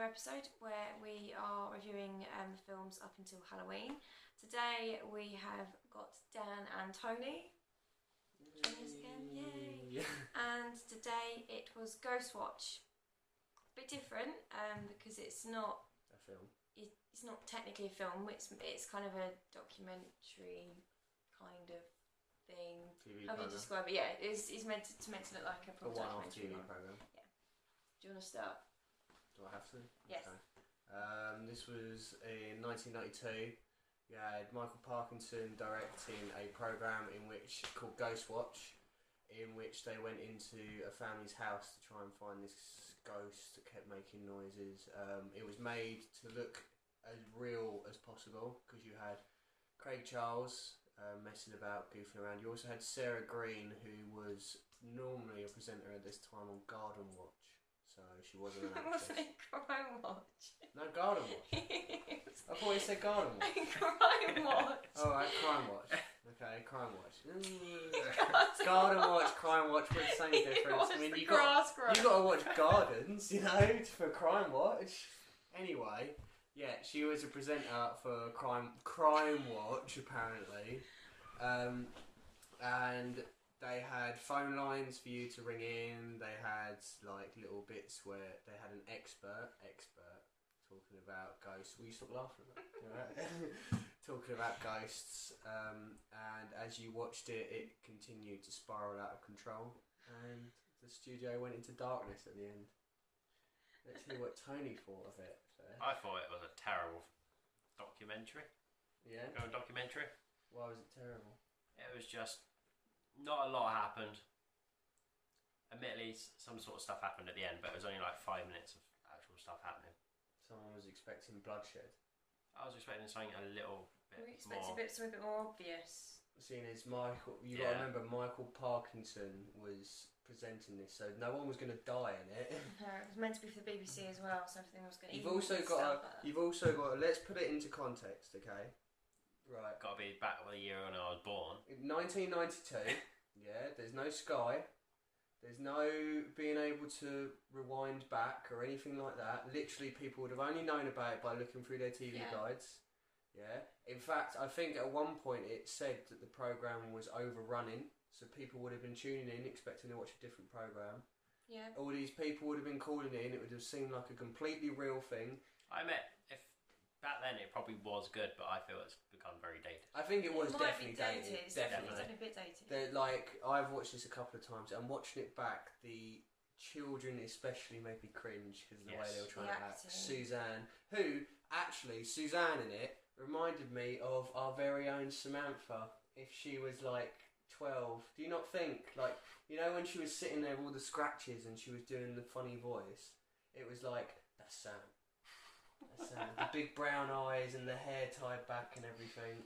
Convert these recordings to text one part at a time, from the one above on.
another episode where we are reviewing films up until Halloween. Today we have got Dan and Tony joining us again, yay! Yeah. And today it was Ghostwatch. A bit different because it's not A film. It's not technically a film. It's kind of a documentary kind of thing. TV How do you program. describe it? Yeah, it's meant to look like a A proper one-off documentary. TV program. Yeah. Do you want to start? Do I have to? Yes. Okay. This was in 1992. You had Michael Parkinson directing a program called Ghostwatch, in which they went into a family's house to try and find this ghost that kept making noises. It was made to look as real as possible because you had Craig Charles messing about, goofing around. You also had Sarah Green, who was normally a presenter at this time on Garden Watch. So she wasn't an actress. Wasn't it Crime Watch? No, Garden Watch. I thought you said Garden Watch. Crime Watch. Alright, Crime Watch. Okay, Crime Watch. Garden Watch, Crime Watch, we're the same difference. I mean, you got to watch Gardens, you know, for Crime Watch. Anyway, yeah, she was a presenter for Crime Watch, apparently. And they had phone lines for you to ring in. They had like little bits where they had an expert talking about ghosts. Will you stop laughing at that? Right. Talking about ghosts. And as you watched it, it continued to spiral out of control, and the studio went into darkness at the end. Let's hear what Tony thought of it. I thought it was a terrible documentary. Yeah. Documentary. Why was it terrible? It was just not a lot happened. Admittedly, some sort of stuff happened at the end, but it was only like 5 minutes of actual stuff happening. Someone was expecting bloodshed. I was expecting something a little bit We expect more. something a bit more obvious. Seeing as Michael, you got to remember Michael Parkinson was presenting this, so no one was going to die in it. No, it was meant to be for the BBC as well, so everything was going to. You've also got to. Let's put it into context, okay? Right. Got to be back with the year when I was born. 1992. Yeah. There's no Sky. There's no being able to rewind back or anything like that. Literally, people would have only known about it by looking through their TV guides. Yeah. In fact, I think at one point it said that the program was overrunning, so people would have been tuning in expecting to watch a different program. Yeah. All these people would have been calling in. It would have seemed like a completely real thing. I admit, if back then it probably was good, but I feel it's become very dated. I think it was might definitely be dated. dated. Definitely. It's a bit dated. Like, I've watched this a couple of times, and watching it back, the children especially made me cringe because of the way they were trying to act. Suzanne, Suzanne in it reminded me of our very own Samantha if she was like 12. Do you not think? Like, you know, when she was sitting there with all the scratches and she was doing the funny voice, it was like, that's Sam. That's Sam. The big brown eyes and the hair tied back and everything.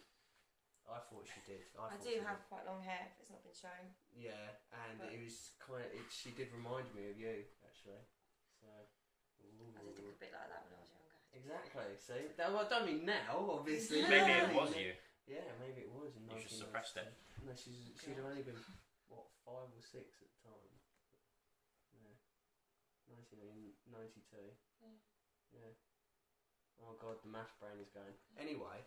I thought she did. I do have quite long hair if it's not been shown. Yeah, and it was kind of. She did remind me of you, actually. So. Ooh. I did look a bit like that when I was younger. Exactly. See, well, I don't mean now, obviously. Maybe it was you. Yeah, maybe it was. You just suppressed it. No, she'd have only been 5 or 6 at the time. Yeah, 1992. Yeah. Oh God, the math brain is going. Anyway.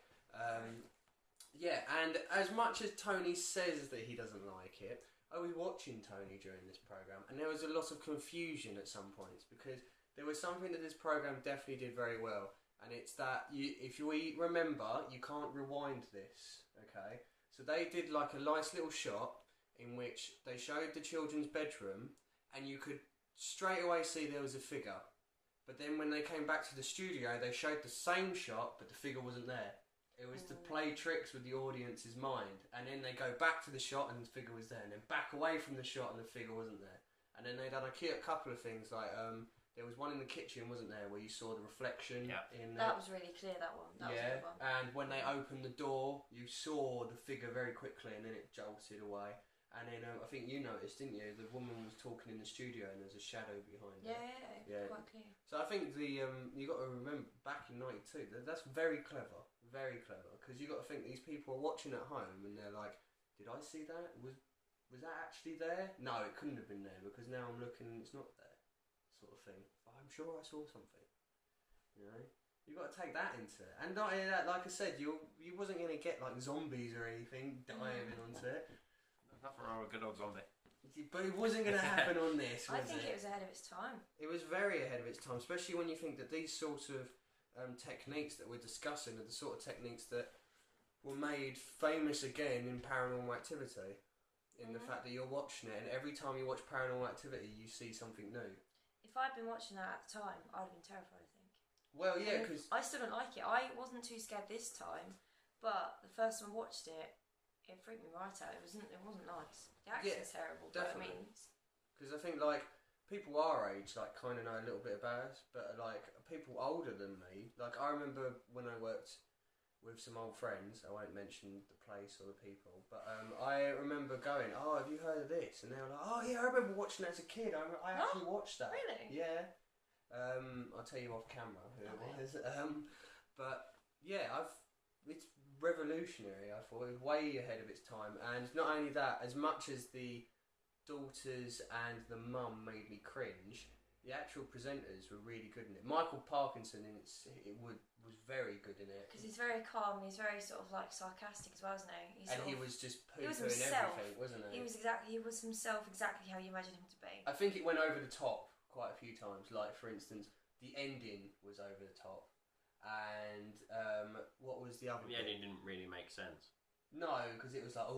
Yeah, and as much as Tony says that he doesn't like it, I was watching Tony during this program, and there was a lot of confusion at some points because there was something that this program definitely did very well, and it's that if we remember, you can't rewind this. Okay, so they did like a nice little shot in which they showed the children's bedroom, and you could straight away see there was a figure, but then when they came back to the studio, they showed the same shot, but the figure wasn't there. It was to play tricks with the audience's mind, and then they go back to the shot and the figure was there, and then back away from the shot and the figure wasn't there. And then they done a couple of things, like there was one in the kitchen, wasn't there, where you saw the reflection. Yeah. That was really clear, that one. That was a good one. And when they opened the door, you saw the figure very quickly, and then it jolted away. And then I think you noticed, didn't you? The woman was talking in the studio, and there's a shadow behind her. Yeah, quite clear. So I think you got to remember back in '92, that's very clever, because you got to think these people are watching at home, and they're like, "Did I see that? Was that actually there? No, it couldn't have been there because now I'm looking, and it's not there," sort of thing. But I'm sure I saw something. You know, you got to take that into it. And not only that, like I said, you wasn't going to get like zombies or anything diving onto it. Nothing wrong with a good old zombie. But it wasn't going to happen on this, was it? I think it was ahead of its time. It was very ahead of its time, especially when you think that these sorts of techniques that we're discussing are the sort of techniques that were made famous again in Paranormal Activity. In the fact that you're watching it, and every time you watch Paranormal Activity, you see something new. If I'd been watching that at the time, I'd have been terrified, I think. Well, yeah, because I still don't like it. I wasn't too scared this time, but the first time I watched it, it freaked me right out. It wasn't nice. The acting's terrible, definitely. but I mean, because I think like people our age like kind of know a little bit about us, but like people older than me, like I remember when I worked with some old friends. I won't mention the place or the people, but I remember going, "Oh, have you heard of this?" And they were like, "Oh yeah, I remember watching it as a kid. I actually watched that." Really? Yeah. I'll tell you off camera who it was. But yeah, it's revolutionary. I thought it was way ahead of its time, and not only that, as much as the daughters and the mum made me cringe, the actual presenters were really good in it. Michael Parkinson was very good in it. because he's very calm. He's very sort of like sarcastic as well, isn't he? He was just he was poo-pooing himself. everything, wasn't he? He was himself exactly how you imagine him to be. I think it went over the top quite a few times. Like for instance, the ending was over the top, and what was the other? The ending didn't really make sense. No, because it was like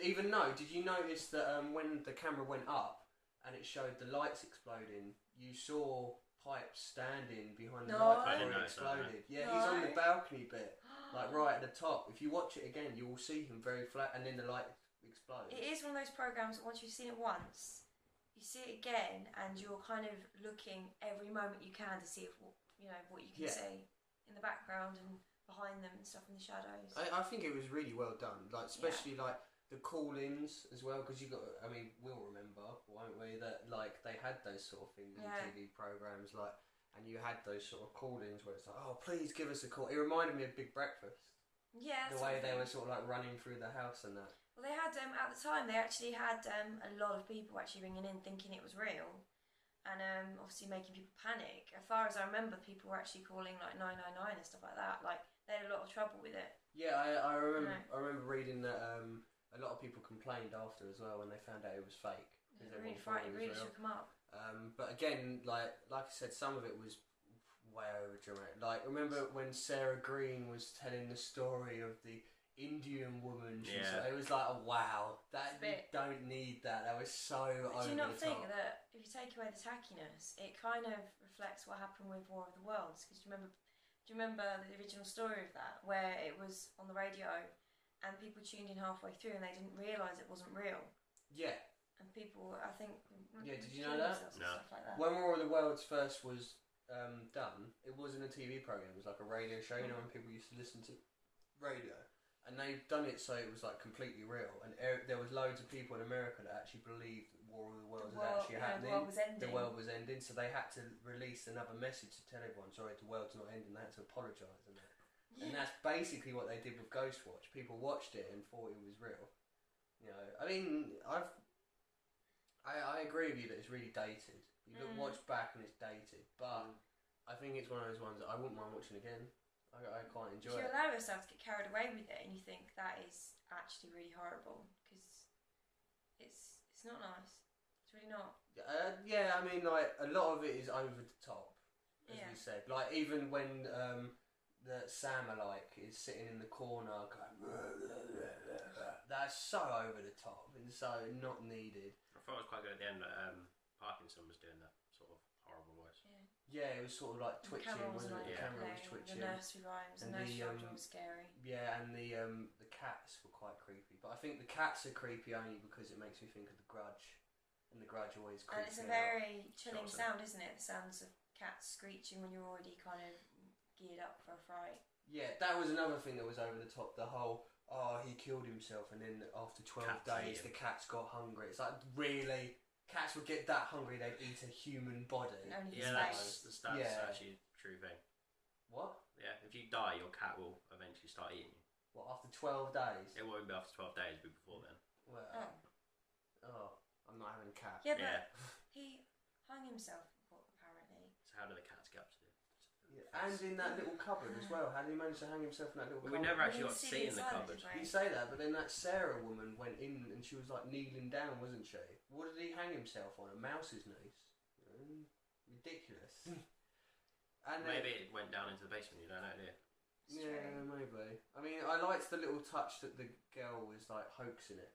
even no. Did you notice that when the camera went up and it showed the lights exploding, you saw pipes standing behind the light before it exploded. Yeah, he's on the balcony bit, like right at the top. If you watch it again, you will see him very flat, and then the light explodes. It is one of those programs that once you've seen it once, you see it again, and you're kind of looking every moment you can to see if what you can see in the background and behind them and stuff in the shadows. I think it was really well done, like especially like the call-ins as well, because you got. I mean, we'll remember, won't we? That like they had those sort of things in TV programs, like, and you had those sort of call-ins where it's like, oh, please give us a call. It reminded me of Big Breakfast. Yeah, the way they were sort of like running through the house and that. Well, they had at the time they actually had a lot of people actually ringing in thinking it was real, and obviously making people panic. As far as I remember, people were actually calling like 999 and stuff like that. Like they had a lot of trouble with it. Yeah, I remember. I remember reading that a lot of people complained after as well when they found out it was fake. It really frightened. It really shook them up. But again, like I said, some of it was way over dramatic. Like remember when Sarah Green was telling the story of the Indian woman? It was like, oh, wow, that you don't need that. That was so over the top. Do you not think that if you take away the tackiness, it kind of reflects what happened with War of the Worlds? Because do you remember the original story of that, where it was on the radio and people tuned in halfway through and they didn't realise it wasn't real? Yeah. And people, I think... Yeah, did you know that? No. Stuff like that. When War of the Worlds first was done, it wasn't a TV programme, it was like a radio show, you know, when people used to listen to radio. And they've done it so it was like completely real. And there was loads of people in America that actually believed that War of the Worlds was actually happening. The world was ending. The world was ending, so they had to release another message to tell everyone, sorry, the world's not ending, they had to apologise and that. Yeah. And that's basically what they did with Ghostwatch. People watched it and thought it was real. You know, I mean, I agree with you that it's really dated. You look watch back and it's dated, but I think it's one of those ones that I wouldn't mind watching again. I quite enjoy it. You allow yourself to get carried away with it and you think that is actually really horrible because it's not nice. It's really not. Yeah, I mean, like a lot of it is over the top, as we said. Like even when the Sam alike is sitting in the corner going, that's so over the top and so not needed. I thought it was quite good at the end that Parkinson was doing that sort of horrible voice. Yeah, it was sort of like twitching, wasn't it? The camera was twitching. The nursery rhymes, and the nursery rhymes were scary. Yeah, and the cats were quite creepy. But I think the cats are creepy only because it makes me think of The Grudge. And The Grudge always creeps me out. And it's a very chilling sound, isn't it? The sounds of cats screeching when you're already kind of geared up for a fright. Yeah, that was another thing that was over the top. The whole, he killed himself and then after 12 days the cats got hungry. It's like, really? Cats would get that hungry they'd eat a human body. That's actually a true thing. What? Yeah, if you die, your cat will eventually start eating you. What, after 12 days? It won't be after 12 days, but before then. Well, I'm not having a cat. Yeah, but he hung himself, apparently. So how do the cats get up to do? Yeah. and in that little cupboard as well. How did he manage to hang himself in that little But we cupboard? never actually We got to didn't see in the inside, cupboard. did we? You say that, but then that Sarah woman went in and she was like kneeling down, wasn't she? What did he hang himself on? A mouse's knees? Ridiculous. And Maybe it went down into the basement. You don't know, do you? yeah, maybe. I mean, I liked the little touch that the girl was like hoaxing it.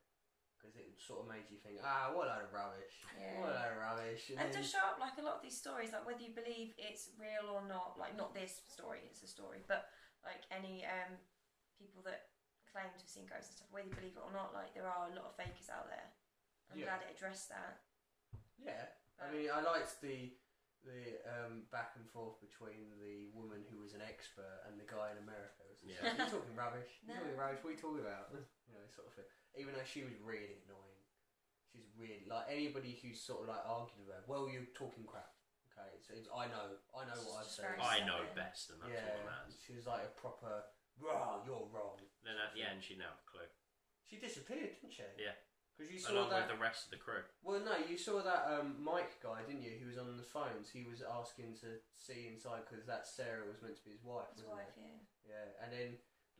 Because it sort of made you think, what a load of rubbish. Yeah. What a load of rubbish. And to show up, like, a lot of these stories, like, whether you believe it's real or not, like, not this story, it's a story, but, like, any people that claim to have seen ghosts and stuff, whether you believe it or not, like, there are a lot of fakers out there. I'm glad it addressed that. Yeah. I mean, I liked the back and forth between the woman who was an expert and the guy in America. Yeah. You're talking rubbish. No. You're talking rubbish. What are you talking about? You know, sort of thing. Even though she was really annoying. She's really like anybody who's sort of like argued with her. Well, you're talking crap. Okay, so I know what I've Just said. very I know Something. best, and that's all that matters. She was like a proper. Rah, you're wrong. Then at the end, she didn't have a clue. She disappeared, didn't she? Yeah. Because you saw Along that. with the rest of the crew. Well, no, you saw that Mike guy, didn't you? He was on the phones. He was asking to see inside because that Sarah was meant to be his wife, His wasn't wife, it? yeah. Yeah, and then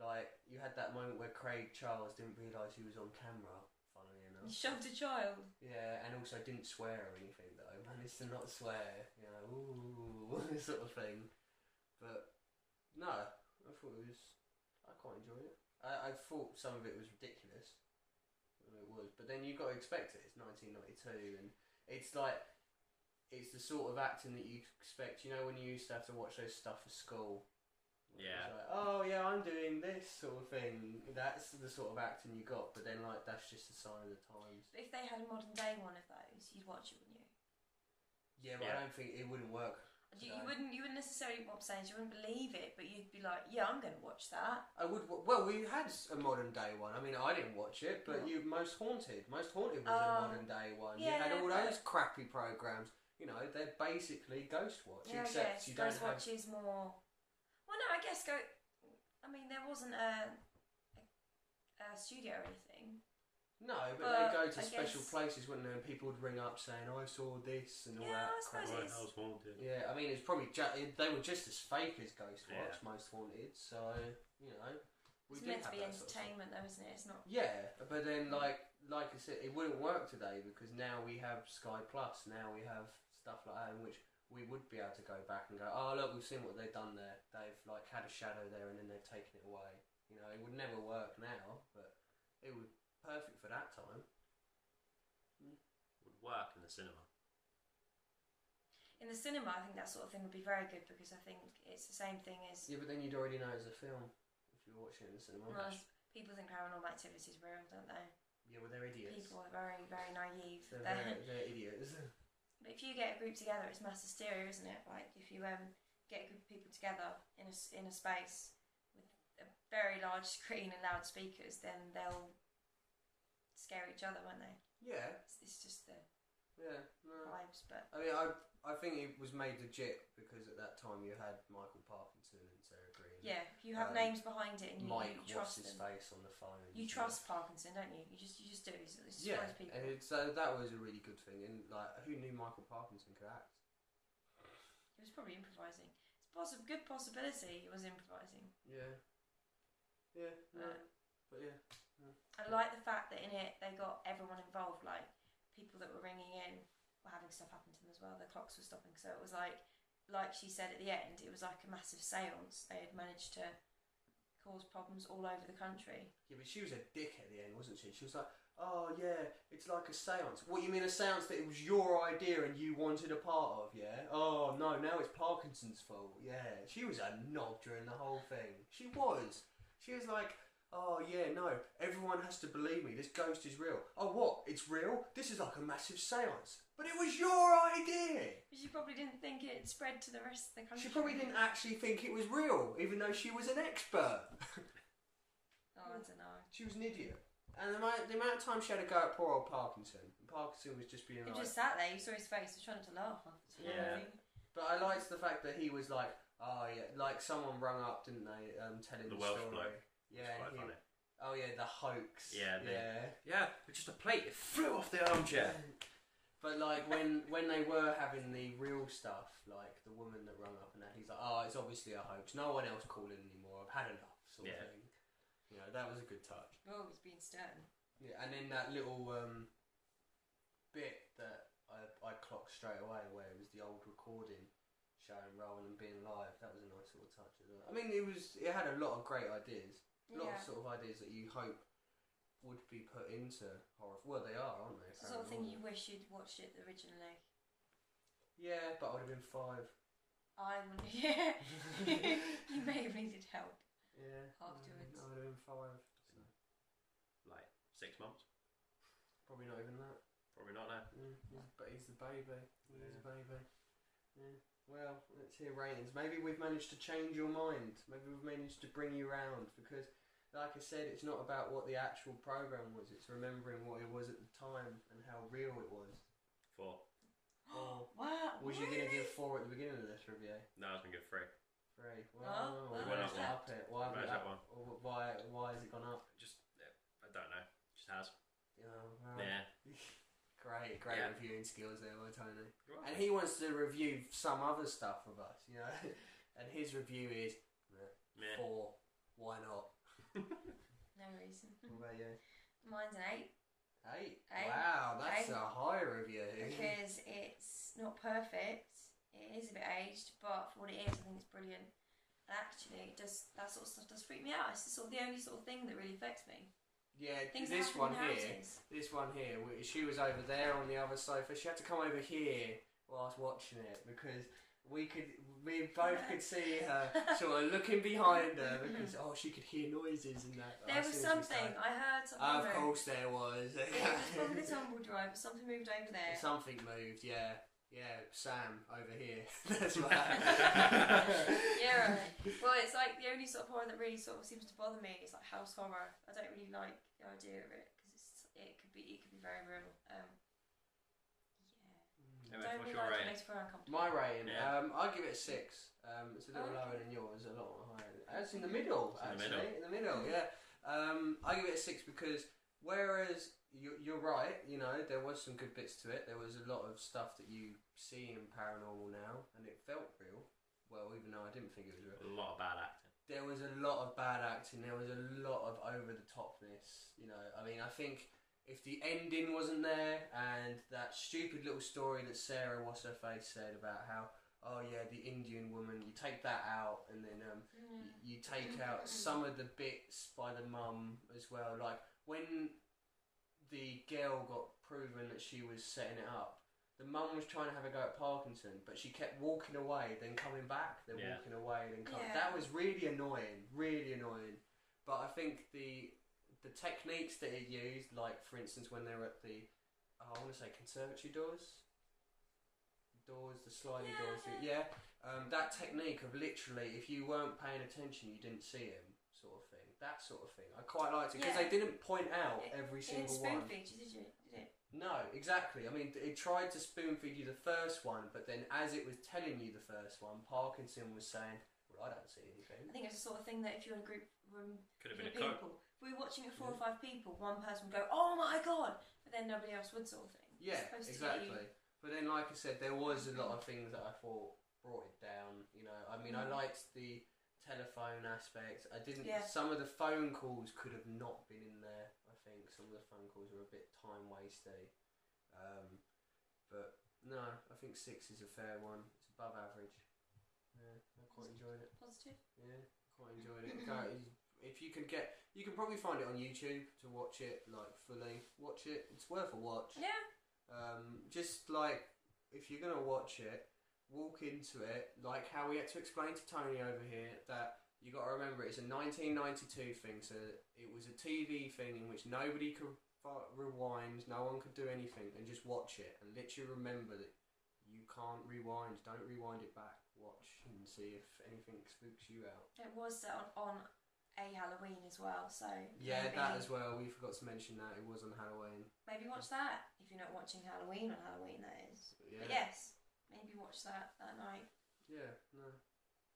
like you had that moment where Craig Charles didn't realise he was on camera. Funnily You enough. shoved a child. Yeah, and also didn't swear or anything though. Managed to not swear. You know, ooh, sort of thing. But no, I thought it was. I quite enjoyed it. I thought some of it was ridiculous. It was, but then you've got to expect it. It's 1992, and it's like it's the sort of acting that you expect. You know, when you used to have to watch those stuff for school. Yeah. It's like, oh yeah, I'm doing this sort of thing. That's the sort of acting you got. But then, like, that's just a sign of the times. But if they had a modern day one of those, you'd watch it, wouldn't you? Yeah, but I don't think it wouldn't work. You wouldn't necessarily, what I'm saying is you wouldn't believe it, but you'd be like, yeah, I'm going to watch that. I would. Well, we had a modern day one. I mean, I didn't watch it, but Most Haunted. Most Haunted was a modern day one. Yeah, you had all but- those crappy programs. You know, they're basically Ghostwatch, Yeah, I except guess you don't Ghostwatch have. is more. Well, no, I guess I mean, there wasn't a studio or anything. No, but But they go to I special guess- places, wouldn't they? And people would ring up saying, "I saw this" and all Yeah, that. I suppose crap. it is. House Haunted. Yeah, I mean, it's probably they were just as fake as Ghostwatch, Yeah. Most Haunted. So you know, we It's did meant to have be that sort of stuff. entertainment, though, isn't it? It's not. Yeah, but then like I said, it wouldn't work today because now we have Sky Plus. Now we have stuff like that in which we would be able to go back and go, oh look, we've seen what they've done there. They've like had a shadow there and then they've taken it away. You know, it would never work now, but it would perfect for that time. Would work in the cinema. In the cinema, I think that sort of thing would be very good because I think it's the same thing as. Yeah, but then you'd already know it's a film if you were watching it in the cinema. Well, people think paranormal activity is real, don't they? Yeah, well, they're idiots. People are very, very naive. They're idiots. But if you get a group together, it's mass hysteria, isn't it? Like if you get a group of people together in a space with a very large screen and loudspeakers, then they'll scare each other, won't they? Yeah. It's just the vibes. But I mean, I think it was made legit because at that time you had Michael Parkinson and Sarah Green. yeah, if you have names behind it and you Mike, trust what's his them, face on the phone. you trust Parkinson, don't you? You just do. It's Yeah, those people. and so that was a really good thing. And like, who knew Michael Parkinson could act? He was probably improvising. It's a good possibility he was improvising. Yeah. Yeah. No. But yeah. I like the fact that in it they got everyone involved, like people that were ringing in were having stuff happen to them as well. The clocks were stopping, so it was like she said at the end, it was like a massive séance. They had managed to cause problems all over the country. Yeah, but she was a dick at the end, wasn't she? She was like, "Oh yeah, it's like a séance." What, you mean a séance that it was your idea and you wanted a part of? Yeah. Oh no, now it's Parkinson's fault. Yeah, she was a knob during the whole thing. She was. She was like, "Oh yeah, no, everyone has to believe me. This ghost is real." Oh what? It's real? This is like a massive séance. But it was your idea. But she probably didn't think it had spread to the rest of the country. She probably didn't actually think it was real, even though she was an expert. Oh, I don't know. She was an idiot. And the amount of time she had to go at poor old Parkinson. Parkinson was just being He like... just sat there, you saw his face, he was trying not to laugh. Yeah. But I liked the fact that he was like, oh yeah, like someone rung up, didn't they, telling The the Welsh story. bloke. Yeah, Quite funny. oh yeah, the hoax. Yeah, yeah. Yeah, with just a plate, it flew off the armchair. But like when they were having the real stuff, like the woman that rung up and that, he's like, oh, it's obviously a hoax. No one else calling anymore. I've had enough, sort of thing. You know, that was a good touch. Oh, he's being stern. Yeah, and then that little bit that I clocked straight away, where it was the old recording showing rather than being live. That was a nice little touch as well. I mean, it had a lot of great ideas. A lot of sort of ideas that you hope would be put into horror. Well, they are, aren't they? It's the sort of thing you wish you'd watched it originally. Yeah, but I would have been 5. I wouldn't. Yeah. You may have needed help. Yeah. Afterwards. I would have been 5. So. Like 6 months? Probably not even that. Probably not now. But he's the baby. He's a baby. Yeah. Well, let's hear ratings. Maybe we've managed to change your mind. Maybe we've managed to bring you round because, like I said, it's not about what the actual program was. It's remembering what it was at the time and how real it was. 4. Wow. Was you going to give 4 at the beginning of this review? No, I was going to give 3. 3. Well, We went up it. Why have it up? One. Why has it gone up? Just, I don't know. Just has. Yeah. Great Yeah. reviewing skills there by Tony. Right. And he wants to review some other stuff with us, you know. And his review is 4. Why not? No reason. What about you? Mine's an 8. 8. Wow, that's 8. a high review. Because it's not perfect. It is a bit aged, but for what it is, I think it's brilliant. And actually, that sort of stuff does freak me out. It's sort of the only sort of thing that really affects me. Yeah, Things this happen one in here, houses. she was over there on the other sofa. She had to come over here whilst watching it because we both could see her sort of looking behind her because she could hear noises and that. There was something. I heard something. Of course there was. It was probably the tumble dryer, but something moved over there. Something moved, yeah. Yeah, Sam over here. That's right. Yeah, right. Well, it's like the only sort of horror that really sort of seems to bother me is like house horror. I don't really like the idea of it because it could be very real. Don't What's really your like rating? it makes me very uncomfortable. My rating, Yeah. I'll give it a 6. It's a little lower than yours, a lot higher. It's in the middle, actually. In the middle, yeah. I give it a 6 because whereas you're right, you know, there was some good bits to it. There was a lot of stuff that you see in paranormal now, and it felt real. Well, even though I didn't think it was real. A lot of bad acting. There was a lot of bad acting. There was a lot of over-the-topness. You know, I mean, I think if the ending wasn't there and that stupid little story that Sarah What's-Her-Face said about how, oh yeah, the Indian woman, you take that out and then you take out some of the bits by the mum as well. Like when the girl got proven that she was setting it up, the mum was trying to have a go at Parkinson, but she kept walking away, then coming back, then walking away, then coming. Yeah. That was really annoying, really annoying. But I think the techniques that it used, like for instance when they were at the, I want to say conservatory doors, the sliding doors. Yeah. That technique of literally, if you weren't paying attention, you didn't see him, sort of thing. That sort of thing. I quite liked it because they didn't point out every single one. It didn't spoon feed you, did it? No, exactly. I mean, it tried to spoon feed you the first one, but then as it was telling you the first one, Parkinson was saying, "Well, I don't see anything." I think it's the sort of thing that if you're in a group room Could have of been a people, if we were watching it 4 or 5 people, one person would go, "Oh my god," but then nobody else would, sort of thing. Yeah, exactly. But then, like I said, there was a lot of things that I thought brought it down. You know, I mean, I liked the telephone aspect. I didn't. Yeah. Some of the phone calls could have not been in there. I think some of the phone calls were a bit time wasty. But no, I think 6 is a fair one. It's above average. Yeah, I quite enjoyed it. Positive. Yeah, quite enjoyed it. If you can you can probably find it on YouTube to watch it like fully. Watch it. It's worth a watch. Yeah. Just like if you're gonna watch it, walk into it like how we had to explain to Tony over here that you got to remember it's a 1992 thing, so it was a TV thing in which nobody could rewind, no one could do anything, and just watch it and literally remember that you can't rewind. Don't rewind it back. Watch and see if anything spooks you out. It was set on a Halloween as well, so yeah, maybe, that as well. We forgot to mention that it was on Halloween. Maybe watch that if you're not watching Halloween on Halloween. That is. Yeah. But yes, maybe watch that night. Yeah. No.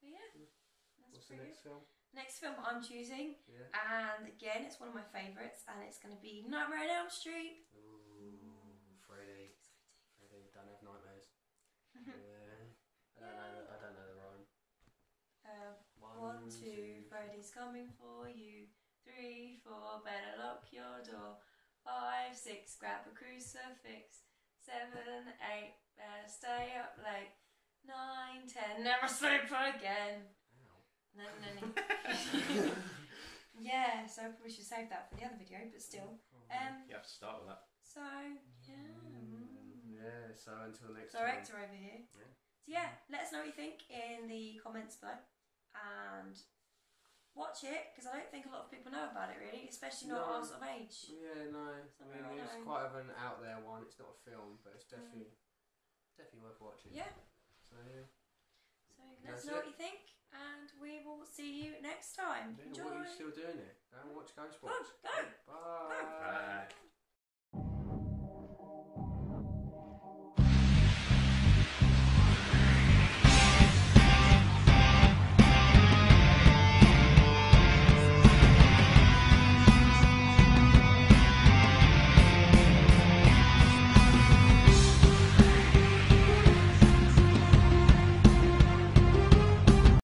But yeah. That's What's the next film? Next film I'm choosing, Yeah. and again, it's one of my favourites, and it's going to be Nightmare on Elm Street. Ooh, Freddy. don't have nightmares. Yeah. I don't know the rhyme. 1, 2, Freddy's coming for you. 3, 4, better lock your door. 5, 6, grab a crucifix. 7, 8, better stay up late. 9, 10, never sleep again. Ow. No. Yeah, so I probably should save that for the other video, but still. You have to start with that. So, yeah. Yeah, so until next Director time. over here. Yeah. So yeah, let us know what you think in the comments below. And watch it, because I don't think a lot of people know about it really, especially not our sort of age. Yeah, no. I mean, it's quite of an out there one. It's not a film, but it's definitely worth watching. Yeah. So yeah. So let us know what you think, and we will see you next time. Yeah, Enjoy. what are you still doing here? Go and watch Ghostwatch. Go. Bye. Bye.